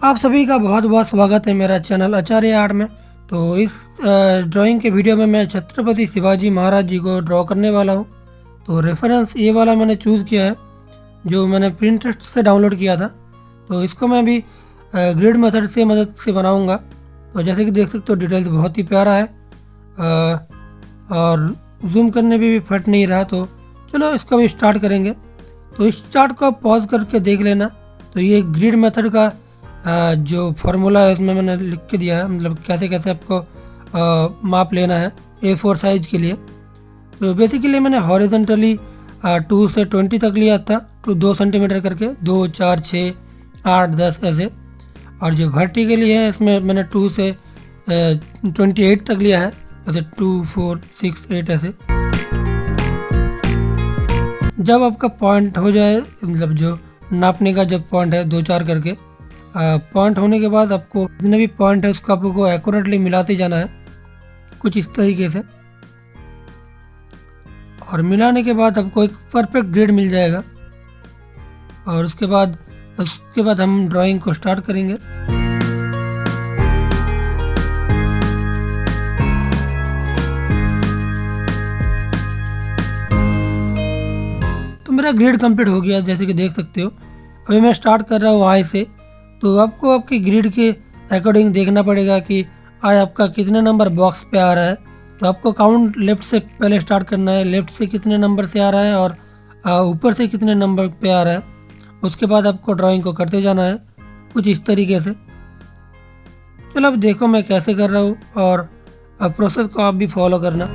आप सभी का बहुत बहुत स्वागत है मेरा चैनल आचार्य आर्ट में। तो इस ड्राइंग के वीडियो में मैं छत्रपति शिवाजी महाराज जी को ड्रॉ करने वाला हूं। तो रेफरेंस ये वाला मैंने चूज़ किया है जो मैंने पिंटरेस्ट से डाउनलोड किया था। तो इसको मैं भी ग्रिड मेथड से मदद से बनाऊंगा। तो जैसे कि देख सकते हो डिटेल्स बहुत ही प्यारा है और जूम करने में भी फट नहीं रहा। तो चलो इसका भी स्टार्ट करेंगे। तो इस चार्ट को पॉज करके देख लेना। तो ये ग्रिड मेथड का जो फार्मूला है इसमें मैंने लिख के दिया है, मतलब कैसे कैसे आपको माप लेना है A4 साइज के लिए। तो बेसिकली मैंने हॉरिजॉन्टली 2 से 20 तक लिया था, तो 2 सेंटीमीटर करके 2, 4, 6, 8, 10 ऐसे। और जो वर्टिकली है इसमें मैंने 2 से 28 तक लिया है, जैसे 2, 4, 6, 8 ऐसे। जब आपका पॉइंट हो जाए, मतलब जो नापने का जब पॉइंट है 2, 4 करके पॉइंट होने के बाद आपको जितने भी पॉइंट है उसको आपको एक्यूरेटली मिलाते जाना है कुछ इस तरीके से। और मिलाने के बाद आपको एक परफेक्ट ग्रिड मिल जाएगा। और उसके बाद हम ड्राइंग को स्टार्ट करेंगे। तो मेरा ग्रिड कंप्लीट हो गया, जैसे कि देख सकते हो। अभी मैं स्टार्ट कर रहा हूँ आई से। तो आपको आपके ग्रिड के अकॉर्डिंग देखना पड़ेगा कि आई आपका कितने नंबर बॉक्स पे आ रहा है। तो आपको काउंट लेफ्ट से पहले स्टार्ट करना है, लेफ्ट से कितने नंबर से आ रहा है और ऊपर से कितने नंबर पे आ रहा है। उसके बाद आपको ड्राइंग को करते जाना है कुछ इस तरीके से। चलो अब देखो मैं कैसे कर रहा हूँ और प्रोसेस को आप भी फॉलो करना।